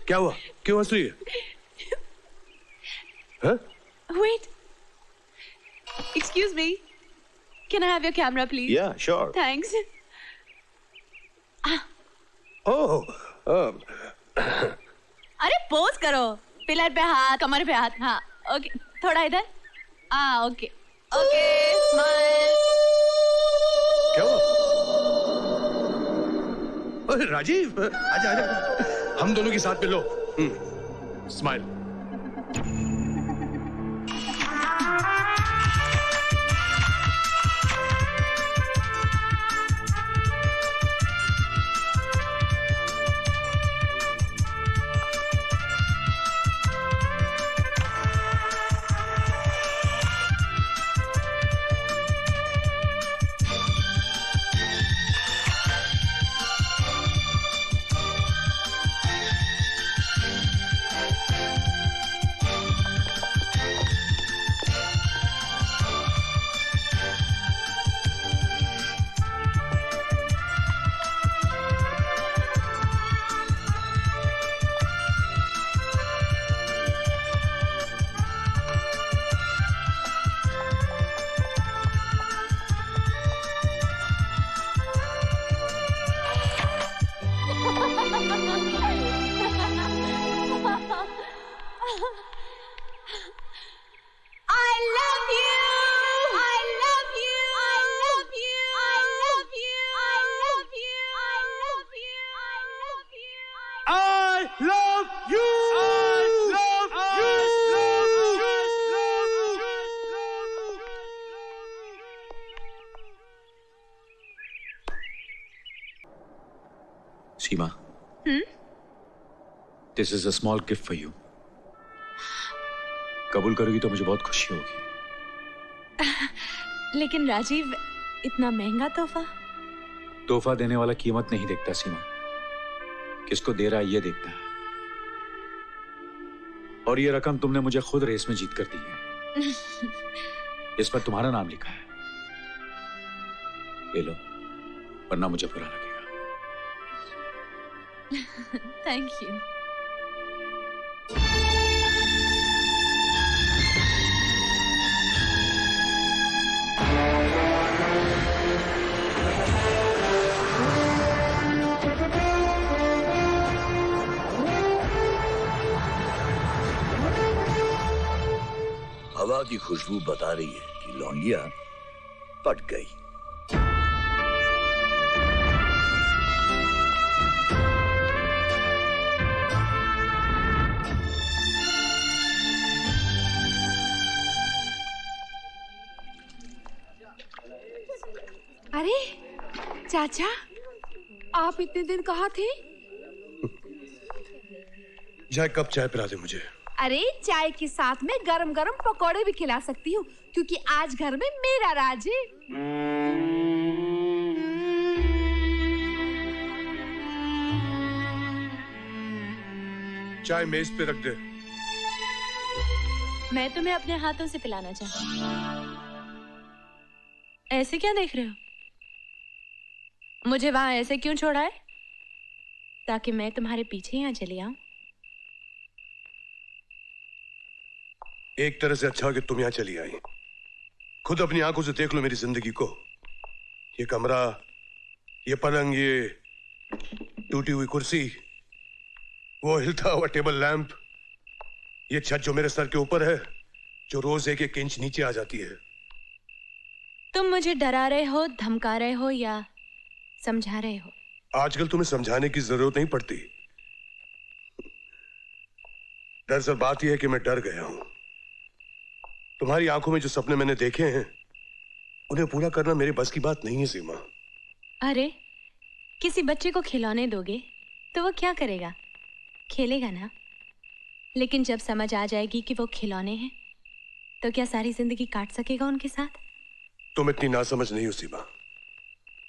क्या हुआ? क्यों हंस रही है? हाँ? Wait. Excuse me. Can I have your camera, please? Yeah, sure. Thanks. Oh. अरे पोज करो, पिलर पे हाथ, कमर पे हाथ. हाँ, ओके. थोड़ा इधर. ओके. Okay, smile. क्या हुआ? अरे राजीव, आजा आजा. हम दोनों के साथ में लो. Smile. Seema, This is a small gift for you. कबूल करोगी तो मुझे बहुत खुशी होगी. लेकिन राजीव, इतना महंगा तोहफा? तोहफा देने वाला कीमत नहीं देखता सीमा, किसको दे रहा है ये देखता है. और ये रकम तुमने मुझे खुद रेस में जीत कर दी है. इस पर तुम्हारा नाम लिखा है. ले लो, वरना मुझे बुरा लगेगा. Thank you. हवा की खुशबू बता रही है कि लौंडिया पट गई. अरे चाचा, आप इतने दिन कहाँ थे? जाए कप चाय पिला दे मुझे. अरे चाय के साथ में गरम गरम पकौड़े भी खिला सकती हूँ, क्योंकि आज घर में मेरा राज है. चाय मेज पे रख दे. मैं तुम्हें अपने हाथों से पिलाना चाहती हूँ. ऐसे क्या देख रहे हो? मुझे वहां ऐसे क्यों छोड़ा है? ताकि मैं तुम्हारे पीछे यहाँ चली आऊं. एक तरह से अच्छा कि तुम यहाँ चली आई. खुद अपनी आंखों से देख लो मेरी जिंदगी को. ये कमरा, ये पलंग, ये टूटी हुई कुर्सी, वो हिलता हुआ टेबल लैंप, ये छत जो मेरे सर के ऊपर है, जो रोज एक एक इंच नीचे आ जाती है. तुम मुझे डरा रहे हो, धमका रहे हो या समझा रहे हो? आजकल तुम्हें समझाने की जरूरत नहीं पड़ती. दरअसल बात यह है कि मैं डर गया हूं. तुम्हारी आंखों में जो सपने मैंने देखे हैं, उन्हें पूरा करना मेरे बस की बात नहीं है सीमा. अरे, किसी बच्चे को खिलौने दोगे तो वो क्या करेगा? खेलेगा ना. लेकिन जब समझ आ जाएगी कि वो खिलौने हैं, तो क्या सारी जिंदगी काट सकेगा उनके साथ? तुम इतनी नासमझ नहीं हो सीमा.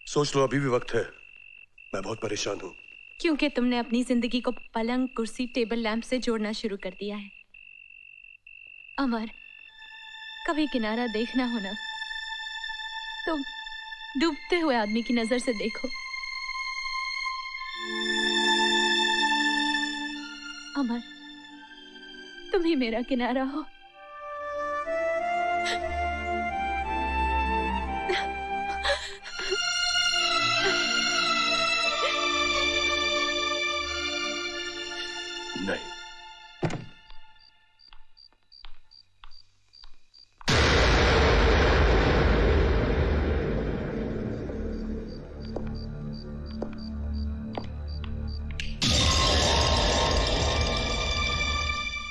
सोच लो, अभी भी वक्त है. मैं बहुत परेशान हूं. क्योंकि तुमने अपनी जिंदगी को पलंग, कुर्सी, टेबल लैंप से जोड़ना शुरू कर दिया है. अमर, कभी किनारा देखना हो ना, तो डूबते हुए आदमी की नजर से देखो. अमर, तुम ही मेरा किनारा हो। नहीं,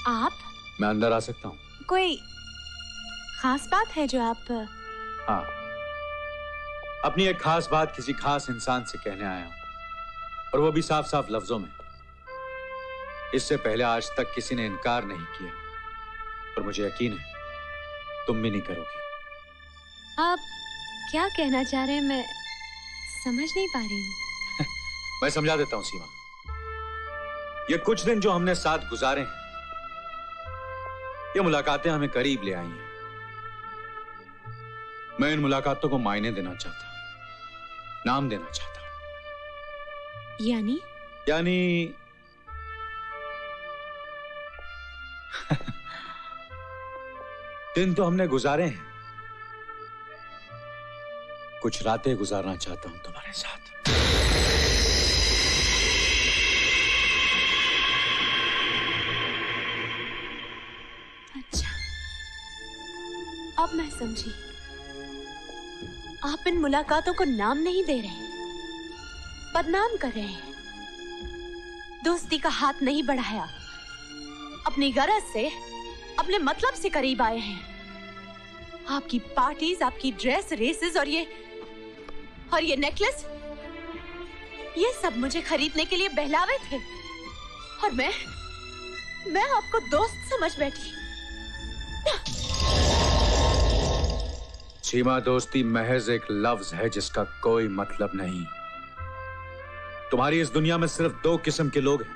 आप? मैं अंदर आ सकता हूँ? कोई खास बात है जो आप? हाँ, अपनी एक खास बात किसी खास इंसान से कहने आया हूँ, और वो भी साफ साफ लफ्जों में। इससे पहले आज तक किसी ने इनकार नहीं किया, और मुझे यकीन है तुम भी नहीं करोगी। आप क्या कहना चाह रहे हैं, मैं समझ नहीं पा रही हूँ। मैं समझा देता हूँ सीमा। ये कुछ दिन जो हमने साथ गुजारे हैं, ये मुलाकातें हमें करीब ले आई हैं। मैं इन मुलाकातों को मायने देना चाहता हूं, नाम देना चाहता हूं। यानी? दिन तो हमने गुजारे हैं, कुछ रातें गुजारना चाहता हूं तुम्हारे साथ। अच्छा, अब मैं समझी। आप इन मुलाकातों को नाम नहीं दे रहे हैं, बदनाम कर रहे हैं। दोस्ती का हाथ नहीं बढ़ाया, अपनी गरज से, अपने मतलब से करीब आए हैं। आपकी पार्टीज, आपकी ड्रेस, रेसेस और ये नेकलेस, ये सब मुझे खरीदने के लिए बहलावे थे, और मैं आपको दोस्त समझ बैठी। सीमा, दोस्ती महज एक लफ्ज है जिसका कोई मतलब नहीं। तुम्हारी इस दुनिया में सिर्फ दो किस्म के लोग हैं,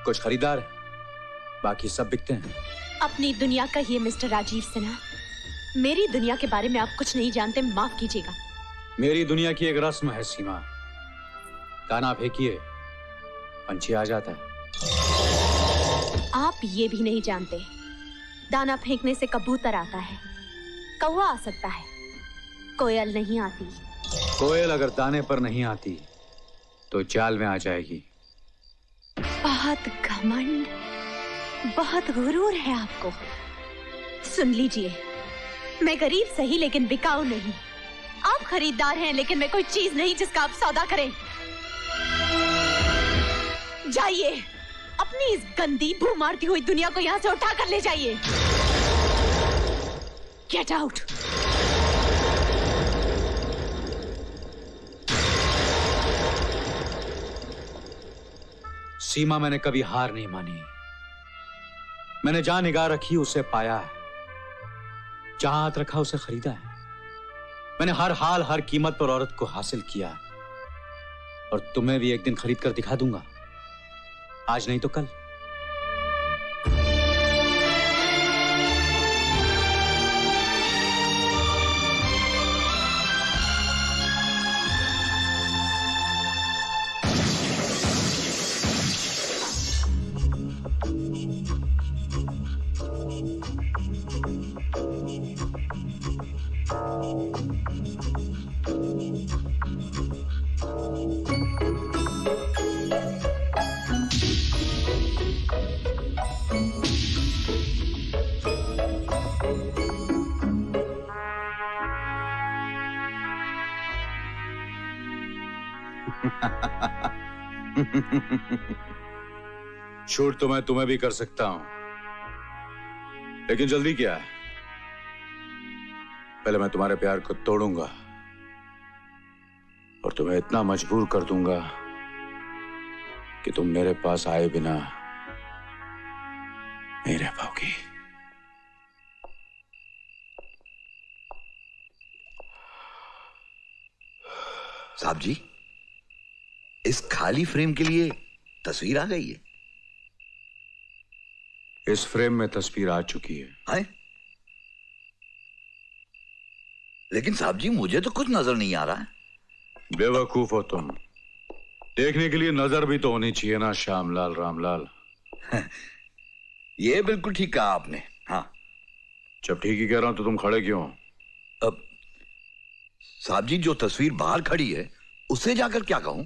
कुछ खरीदार हैं, बाकी सब बिकते हैं। अपनी दुनिया कहिए मिस्टर राजीव सिन्हा, मेरी दुनिया के बारे में आप कुछ नहीं जानते, माफ कीजिएगा। मेरी दुनिया की एक रस्म है सीमा, दाना फेंकिए पंछी आ जाता है। आप ये भी नहीं जानते, दाना फेंकने से कबूतर आता है, कौवा आ सकता है, कोयल नहीं आती। कोयल अगर दाने पर नहीं आती तो जाल में आ जाएगी। बहुत घमंड, बहुत गुरूर है आपको। सुन लीजिए, मैं गरीब सही लेकिन बिकाऊ नहीं। आप खरीदार हैं लेकिन मैं कोई चीज नहीं जिसका आप सौदा करें। जाइए, अपनी इस गंदी भू मारती हुई दुनिया को यहां से उठा कर ले जाइए। Get out. सीमा, मैंने कभी हार नहीं मानी। मैंने जहां निगाह रखी उसे पाया है, जहां हाथ रखा उसे खरीदा है। मैंने हर हाल हर कीमत पर औरत को हासिल किया, और तुम्हें भी एक दिन खरीद कर दिखा दूंगा, आज नहीं तो कल। शूट तो मैं तुम्हें भी कर सकता हूं, लेकिन जल्दी क्या है? पहले मैं तुम्हारे प्यार को तोड़ूंगा और तुम्हें इतना मजबूर कर दूंगा कि तुम मेरे पास आए बिना नहीं रह पाओगी। साहब जी, इस खाली फ्रेम के लिए तस्वीर आ गई है। इस फ्रेम में तस्वीर आ चुकी है। लेकिन साहब जी, मुझे तो कुछ नजर नहीं आ रहा है। बेवकूफ हो तुम, देखने के लिए नजर भी तो होनी चाहिए ना श्यामलाल रामलाल। ये बिल्कुल ठीक कहा आपने। हाँ, जब ठीक ही कह रहा हूं तो तुम खड़े क्यों हो? अब साहब जी, जो तस्वीर बाहर खड़ी है उससे जाकर क्या कहूं?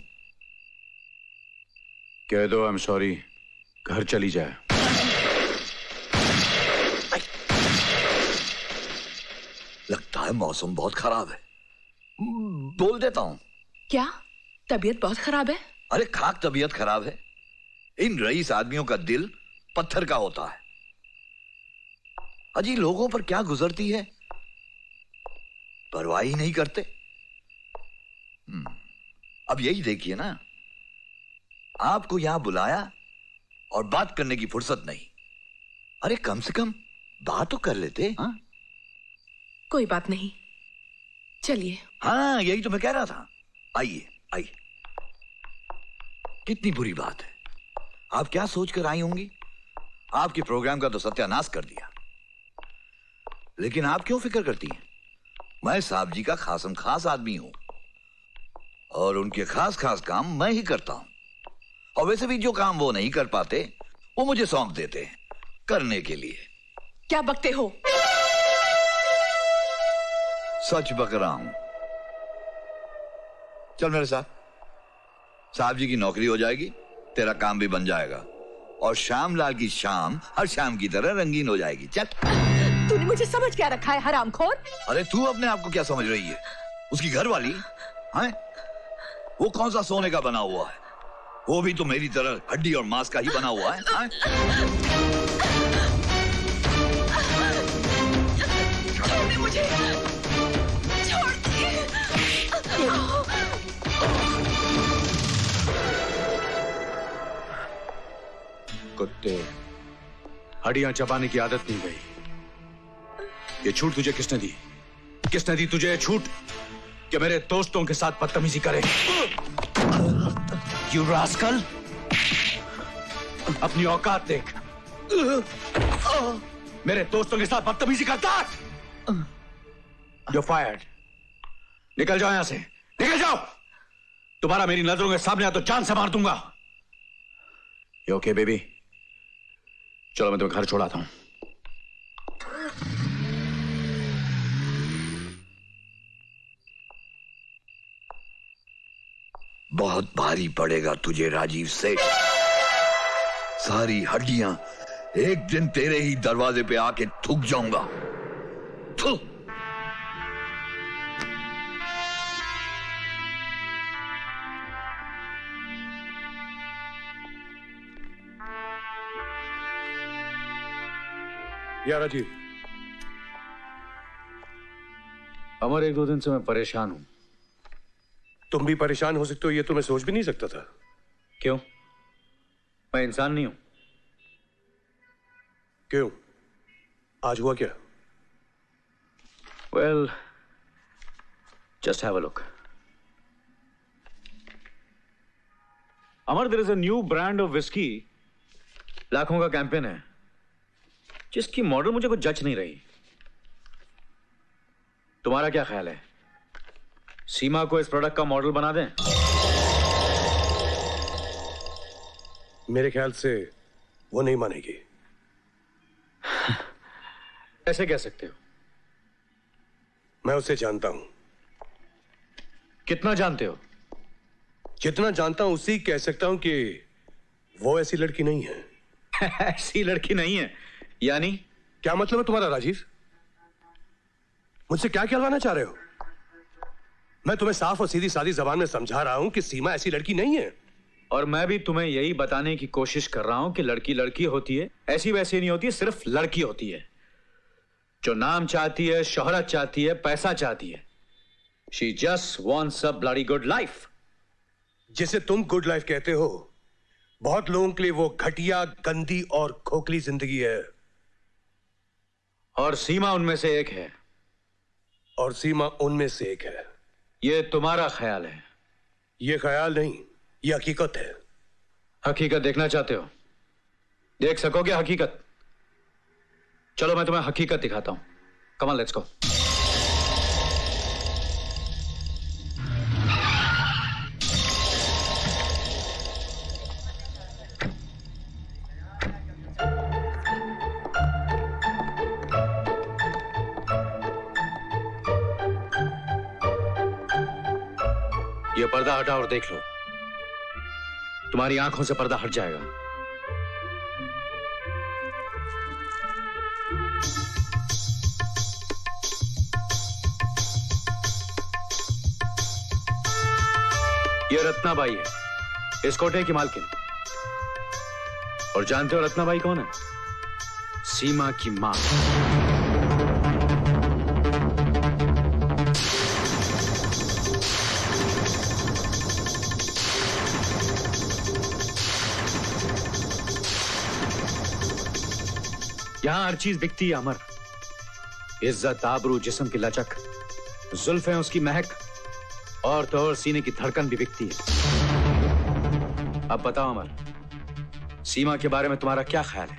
कह दो आई एम सॉरी, घर चली जाए। लगता है मौसम बहुत खराब है, बोल देता हूं। क्या तबीयत बहुत खराब है? अरे खाक तबीयत खराब है। इन रईस आदमियों का दिल पत्थर का होता है। अजी लोगों पर क्या गुजरती है, परवाह ही नहीं करते। अब यही देखिए ना, आपको यहां बुलाया और बात करने की फुर्सत नहीं। अरे कम से कम बात तो कर लेते। हाँ कोई बात नहीं, चलिए। हाँ, यही तो मैं कह रहा था। आइए आइए। कितनी बुरी बात है। आप क्या सोचकर आई होंगी? आपके प्रोग्राम का तो सत्यानाश कर दिया। लेकिन आप क्यों फिक्र करती हैं? मैं साहब जी का खासम खास आदमी हूं और उनके खास खास काम मैं ही करता हूं। और वैसे भी जो काम वो नहीं कर पाते वो मुझे सौंप देते हैं करने के लिए। क्या बकते हो? सच बक रहा हूं। चल मेरे साथ, साहब जी की नौकरी हो जाएगी, तेरा काम भी बन जाएगा और श्यामलाल की शाम हर शाम की तरह रंगीन हो जाएगी। चल। तूने मुझे समझ क्या रखा है, हरामखोर? अरे तू अपने आप को क्या समझ रही है? उसकी घरवाली है, वो कौन सा सोने का बना हुआ है? वो भी तो मेरी तरह हड्डी और मांस का ही बना हुआ है। तूने मुझे छोड़ दिए। कुत्ते, हड्डियां चबाने की आदत नहीं गई। ये छूट तुझे किसने दी? किसने दी तुझे छूट कि मेरे दोस्तों के साथ बदतमीजी करे? You rascal! अपनी औकात देख। मेरे दोस्तों के साथ बदतमीजी करता है? You're fired. निकल जाओ यहां से, निकल जाओ। तुम्हारा मेरी नजरों के सामने आ तो जान से मार दूंगा। You okay, baby? चलो मैं तुम्हें घर छोड़ाता हूं। बहुत भारी पड़ेगा तुझे राजीव सेठ। सारी हड्डियां एक दिन तेरे ही दरवाजे पे आके थूक जाऊंगा। थू। या राजीव। अमर, एक दो दिन से मैं परेशान हूं। तुम भी परेशान हो सकते हो, ये तो मैं सोच भी नहीं सकता था। क्यों? मैं इंसान नहीं हूं? क्यों? आज हुआ क्या? Well, just have a look. Amar, there is a new brand of whiskey. लाखों का कैंपेन है जिसकी मॉडल मुझे कुछ जच नहीं रही। तुम्हारा क्या ख्याल है? सीमा को इस प्रोडक्ट का मॉडल बना दें? मेरे ख्याल से वो नहीं मानेगी। ऐसे कह सकते हो? मैं उसे जानता हूं। कितना जानते हो? जितना जानता हूं उसी कह सकता हूं कि वो ऐसी लड़की नहीं है। ऐसी लड़की नहीं है यानी? क्या मतलब है तुम्हारा राजीव? मुझसे क्या कहलवाना चाह रहे हो? मैं तुम्हें साफ और सीधी सादी जबान में समझा रहा हूं कि सीमा ऐसी लड़की नहीं है। और मैं भी तुम्हें यही बताने की कोशिश कर रहा हूं कि लड़की लड़की होती है, ऐसी वैसी नहीं होती है, सिर्फ लड़की होती है जो नाम चाहती है, शोहरत चाहती है, पैसा चाहती है। She just wants a bloody good life. जिसे तुम गुड लाइफ कहते हो, बहुत लोगों के लिए वो घटिया, गंदी और खोखली जिंदगी है। और सीमा उनमें से एक है। और सीमा उनमें से एक है। ये तुम्हारा ख्याल है। ये ख्याल नहीं, ये हकीकत है। हकीकत देखना चाहते हो? देख सकोगे हकीकत? चलो मैं तुम्हें हकीकत दिखाता हूं। Come on, let's go. ये पर्दा हटा और देख लो, तुम्हारी आंखों से पर्दा हट जाएगा। ये रत्नाबाई है, इस कोटे की मालकिन। और जानते हो रत्नाबाई कौन है? सीमा की मां। यहां हर चीज बिकती है अमर। इज्जत, आबरू, जिस्म की लचक, जुल्फें, उसकी महक, और तो और सीने की धड़कन भी बिकती है। अब बताओ अमर, सीमा के बारे में तुम्हारा क्या ख्याल है?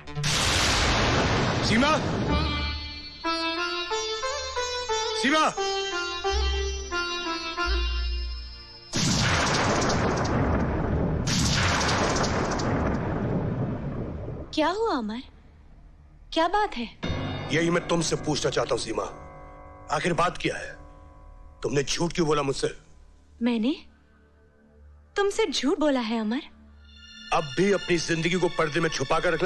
सीमा, सीमा, क्या हुआ अमर? क्या बात है? यही मैं तुमसे पूछना चाहता हूं सीमा, आखिर बात क्या है? तुमने झूठ क्यों बोला मुझसे? मैंने तुमसे झूठ बोला है अमर? अब भी अपनी जिंदगी को पर्दे में छुपा कर रखना